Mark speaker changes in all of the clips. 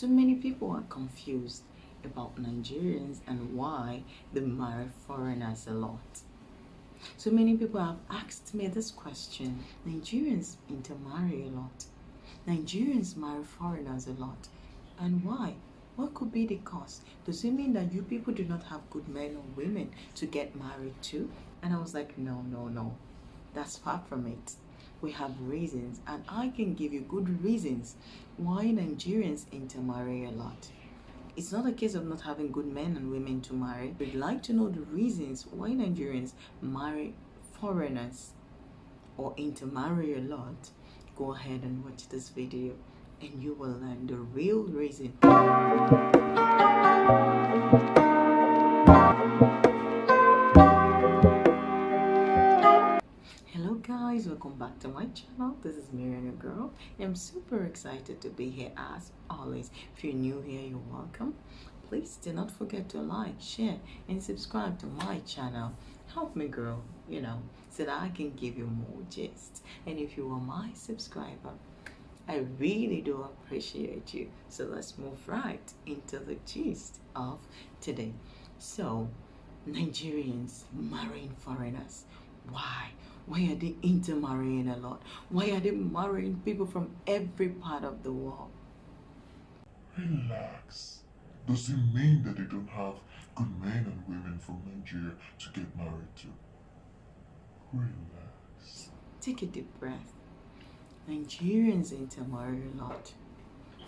Speaker 1: So many people are confused about Nigerians and why they marry foreigners a lot. So many people have asked me this question. Nigerians intermarry a lot. Nigerians marry foreigners a lot. And why? What could be the cause? Does it mean that you people do not have good men or women to get married to? And I was like, no, no, no. That's far from it. We have reasons, and I can give you good reasons why Nigerians intermarry a lot. It's not a case of not having good men and women to marry. We'd like to know the reasons why Nigerians marry foreigners or intermarry a lot. Go ahead and watch this video and you will learn the real reason. Hello guys, welcome back to my channel. This is Miriam, your girl. I'm super excited to be here as always. If you're new here, you're welcome. Please do not forget to like, share, and subscribe to my channel. Help me grow, so that I can give you more gist. And if you are my subscriber, I really do appreciate you. So let's move right into the gist of today. So, Nigerians marrying foreigners. Why? Why are they intermarrying a lot? Why are they marrying people from every part of the world?
Speaker 2: Relax. Does it mean that they don't have good men and women from Nigeria to get married to? Relax.
Speaker 1: Take a deep breath. Nigerians intermarry a lot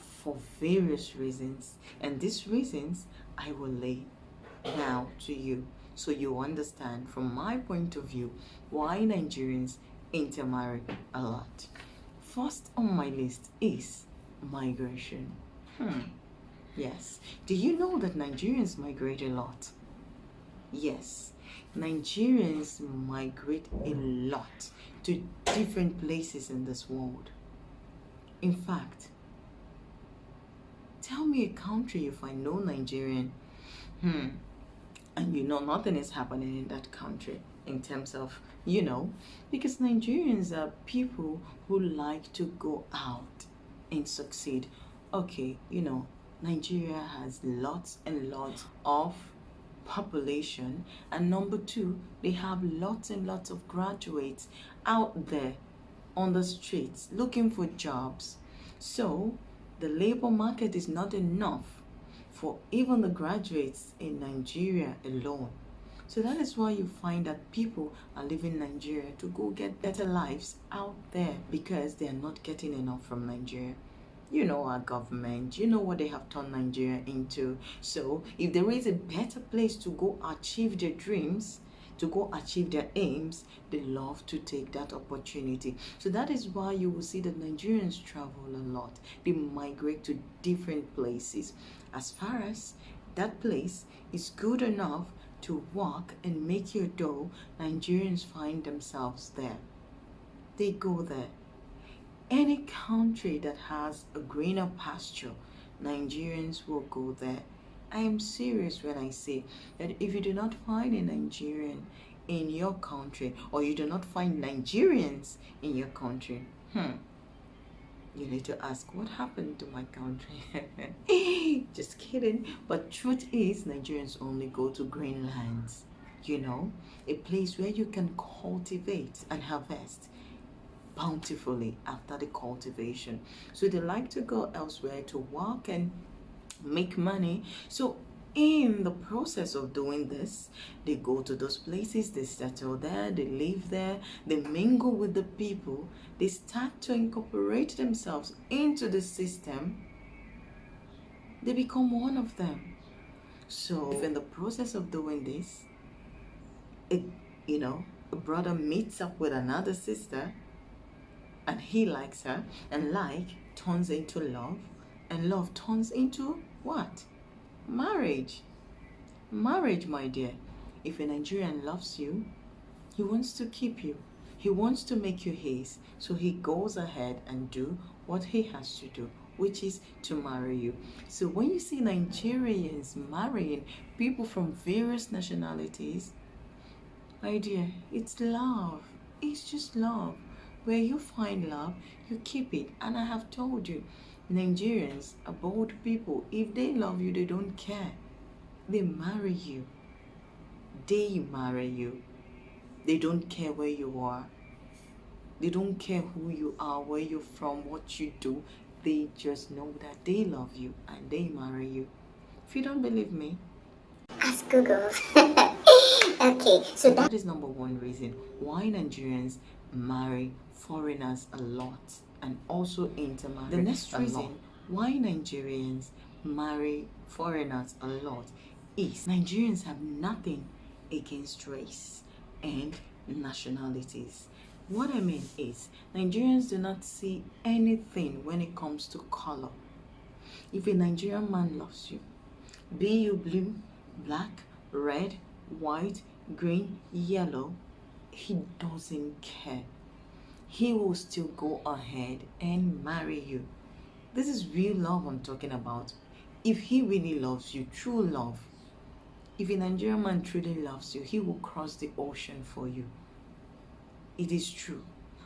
Speaker 1: for various reasons, and these reasons I will lay now to you so you understand from my point of view why Nigerians intermarry a lot. First on my list is migration. Yes. Do you know that Nigerians migrate a lot? Yes. Nigerians migrate a lot to different places in this world. In fact, tell me a country you find no Nigerian, and you know nothing is happening in that country in terms of, because Nigerians are people who like to go out and succeed. Okay, Nigeria has lots and lots of population, and number two, they have lots and lots of graduates out there on the streets looking for jobs. So the labor market is not enough for even the graduates in Nigeria alone. So that is why you find that people are leaving Nigeria to go get better lives out there because they are not getting enough from Nigeria. You know our government, you know what they have turned Nigeria into. So if there is a better place to go achieve their dreams, to go achieve their aims, they love to take that opportunity. So that is why you will see that Nigerians travel a lot. They migrate to different places. As far as that place is good enough to work and make your dough, Nigerians find themselves there. They go there. Any country that has a greener pasture, Nigerians will go there. I am serious when I say that if you do not find a Nigerian in your country, or you do not find Nigerians in your country, you need to ask, what happened to my country? Just kidding. But truth is, Nigerians only go to green lands, a place where you can cultivate and harvest bountifully after the cultivation. So they like to go elsewhere to work and make money. So in the process of doing this, they go to those places, they settle there, they live there, they mingle with the people, they start to incorporate themselves into the system, they become one of them. So if in the process of doing this, a brother meets up with another sister, and he likes her, and like turns into love, and love turns into what? Marriage. Marriage, my dear. If a Nigerian loves you, he wants to keep you. He wants to make you his. So he goes ahead and do what he has to do, which is to marry you. So when you see Nigerians marrying people from various nationalities, my dear, it's love. It's just love. Where you find love, you keep it. And I have told you, Nigerians are bold people. If they love you, they don't care. They marry you. They marry you. They don't care where you are. They don't care who you are, where you're from, what you do. They just know that they love you and they marry you. If you don't believe me,
Speaker 3: Ask Google. Okay, so
Speaker 1: that is number one reason why Nigerians marry foreigners a lot and also intermarry. The next reason why Nigerians marry foreigners a lot is Nigerians have nothing against race and nationalities. What I mean is, Nigerians do not see anything when it comes to color. If a Nigerian man loves you, be you blue, black, red, white, green, yellow, he doesn't care. He will still go ahead and marry you. This is real love I'm talking about. If he really loves you, true love, if a Nigerian man truly loves you, he will cross the ocean for you. It is true.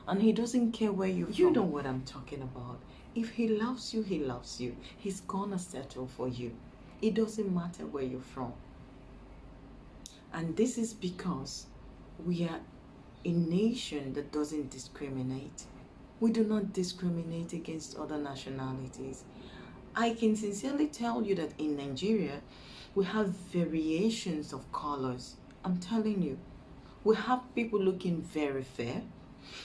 Speaker 1: And he doesn't care where you're from. You know what I'm talking about. If he loves you, he loves you. He's gonna settle for you. It doesn't matter where you're from. And this is because we are a nation that doesn't discriminate. We do not discriminate against other nationalities. I can sincerely tell you that in Nigeria, we have variations of colors. I'm telling you. We have people looking very fair.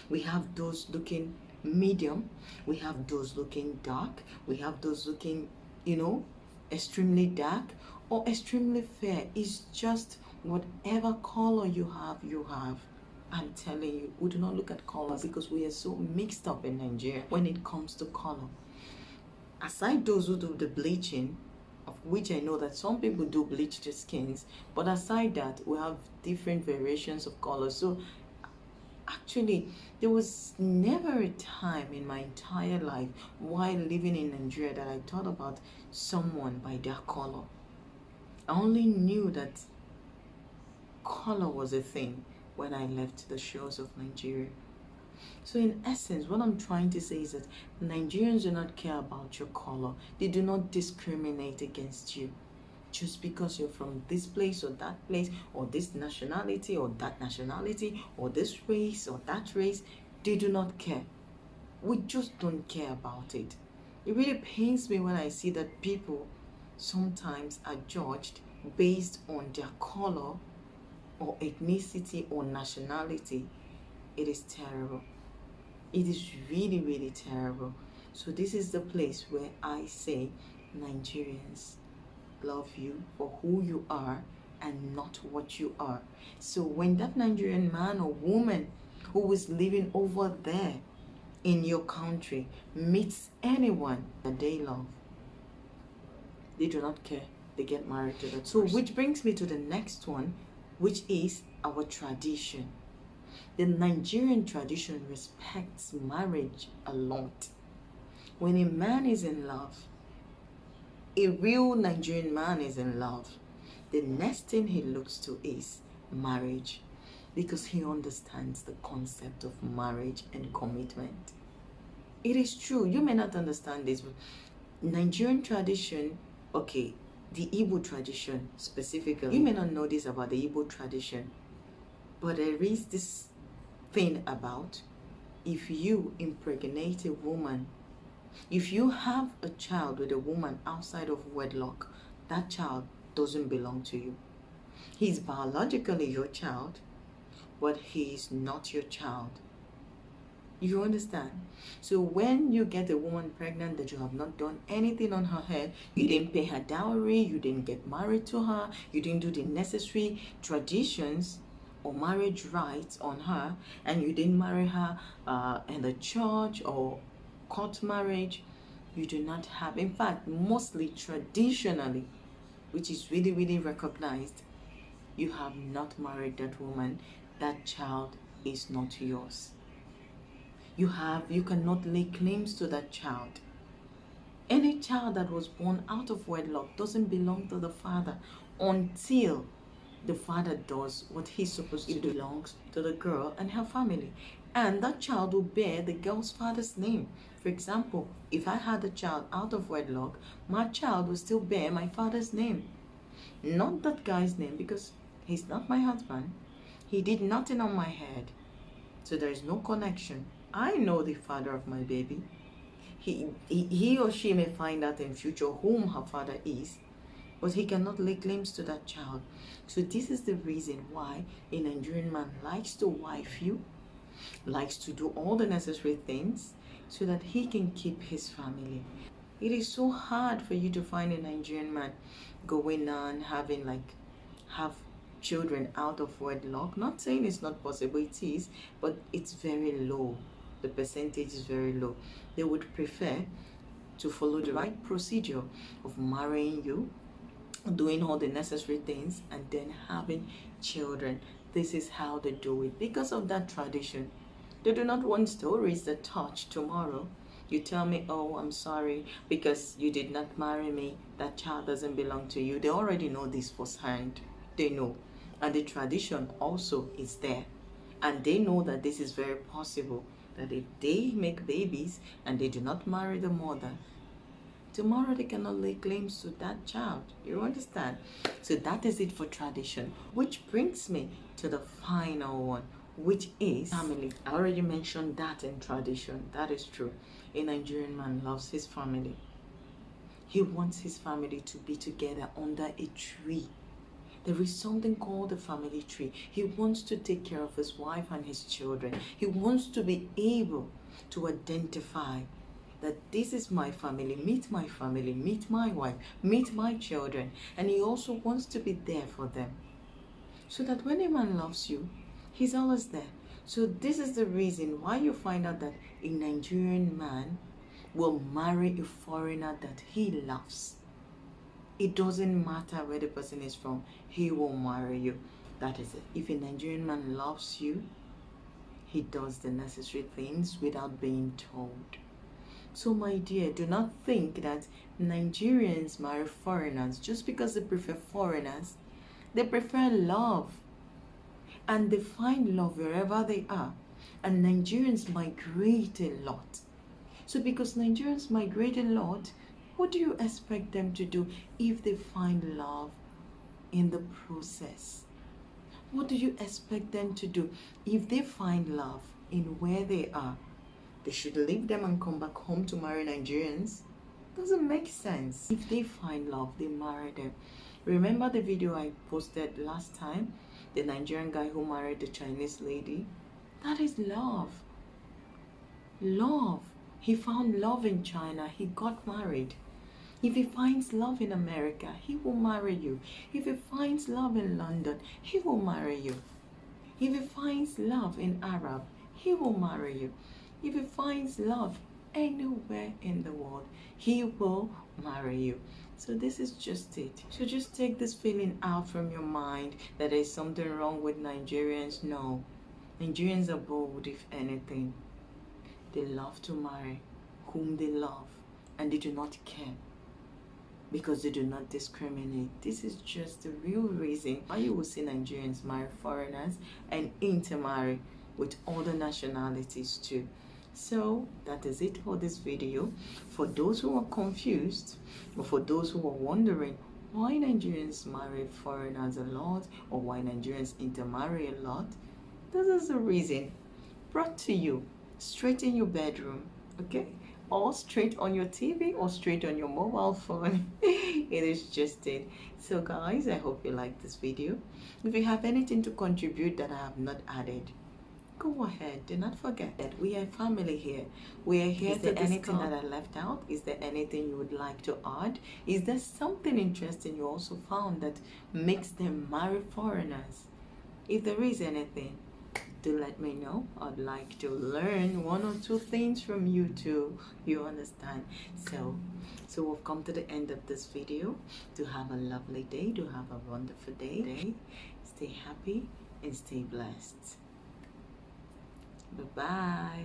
Speaker 1: We have those looking medium. We have those looking dark. We have those looking, extremely dark or extremely fair. It's just whatever color you have, you have. I'm telling you, we do not look at color because we are so mixed up in Nigeria when it comes to color. Aside those who do the bleaching, of which I know that some people do bleach their skins, but aside that, we have different variations of color. So actually, there was never a time in my entire life while living in Nigeria that I thought about someone by their color. I only knew that color was a thing when I left the shores of Nigeria. So in essence, what I'm trying to say is that Nigerians do not care about your color. They do not discriminate against you. Just because you're from this place or that place, or this nationality or that nationality, or this race or that race, they do not care. We just don't care about it. It really pains me when I see that people sometimes are judged based on their color or ethnicity or nationality. It is terrible. It is really, really terrible. So this is the place where I say Nigerians love you for who you are and not what you are. So when that Nigerian man or woman who is living over there in your country meets anyone that they love, they do not care. They get married to that person. So which brings me to the next one, which is our tradition. The Nigerian tradition respects marriage a lot. When a man is in love, a real Nigerian man is in love, the next thing he looks to is marriage, because he understands the concept of marriage and commitment. It is true, you may not understand this, but Nigerian tradition, okay, the Igbo tradition specifically, you may not know this about the Igbo tradition, but there is this thing about if you impregnate a woman, if you have a child with a woman outside of wedlock, that child doesn't belong to you. He's biologically your child, but he is not your child. You understand? So when you get a woman pregnant that you have not done anything on her head, you didn't pay her dowry, you didn't get married to her, you didn't do the necessary traditions or marriage rites on her, and you didn't marry her in the church or court marriage, you do not have, in fact, mostly traditionally, which is really, really recognized, you have not married that woman. That child is not yours. You cannot lay claims to that child. Any child that was born out of wedlock doesn't belong to the father until the father does what he's supposed to do. It belongs to the girl and her family. And that child will bear the girl's father's name For example, if I had a child out of wedlock, my child will still bear my father's name, not that guy's name, because he's not my husband. He did nothing on my head, so there is no connection. I know the father of my baby. He or she may find out in future whom her father is, but he cannot lay claims to that child. So this is the reason why a Nigerian man likes to wife you, likes to do all the necessary things so that he can keep his family. It is so hard for you to find a Nigerian man going on having have children out of wedlock. Not saying it's not possible, it is, but it's very low. The percentage is very low. They would prefer to follow the right procedure of marrying you, doing all the necessary things, and then having children. This is how they do it because of that tradition. They do not want stories that touch tomorrow. You tell me, oh, I'm sorry, because you did not marry me, that child doesn't belong to you. They already know this firsthand. They know. And the tradition also is there. And they know that this is very possible, that if they make babies and they do not marry the mother, tomorrow they cannot lay claims to that child. You understand? So that is it for tradition. Which brings me to the final one, which is family. I already mentioned that in tradition. That is true. A Nigerian man loves his family. He wants his family to be together under a tree. There is something called the family tree. He wants to take care of his wife and his children. He wants to be able to identify that this is my family, meet my wife, meet my children. And he also wants to be there for them. So that when a man loves you, he's always there. So this is the reason why you find out that a Nigerian man will marry a foreigner that he loves. It doesn't matter where the person is from, he will marry you. That is it. If a Nigerian man loves you, he does the necessary things without being told. So my dear, do not think that Nigerians marry foreigners just because they prefer foreigners. They prefer love. And they find love wherever they are. And Nigerians migrate a lot. So because Nigerians migrate a lot, what do you expect them to do if they find love in the process? What do you expect them to do if they find love in where they are? They should leave them and come back home to marry Nigerians? Doesn't make sense. If they find love, they marry them. Remember the video I posted last time? The Nigerian guy who married the Chinese lady? That is love. Love. He found love in China. He got married. If he finds love in America, he will marry you. If he finds love in London, he will marry you. If he finds love in Arab, he will marry you. If he finds love anywhere in the world, he will marry you. So this is just it. So just take this feeling out from your mind that there's something wrong with Nigerians. No. Nigerians are bold, if anything. They love to marry whom they love, and they do not care because they do not discriminate. This is just the real reason why you will see Nigerians marry foreigners and intermarry with other nationalities too. So that is it for this video. For those who are confused, or for those who are wondering why Nigerians marry foreigners a lot, or why Nigerians intermarry a lot, this is the reason brought to you straight in your bedroom, okay? Or straight on your TV, or straight on your mobile phone. It is just it. So guys, I hope you like this video. If you have anything to contribute that I have not added, go ahead. Do not forget that we are family here. We are here. Is there anything that I left out? Is there anything you would like to add? Is there something interesting you also found that makes them marry foreigners? If there is anything, do let me know. I'd like to learn one or two things from you too. You understand? So we've come to the end of this video. Do have a lovely day. Do have a wonderful day. Stay happy and stay blessed. Bye-bye.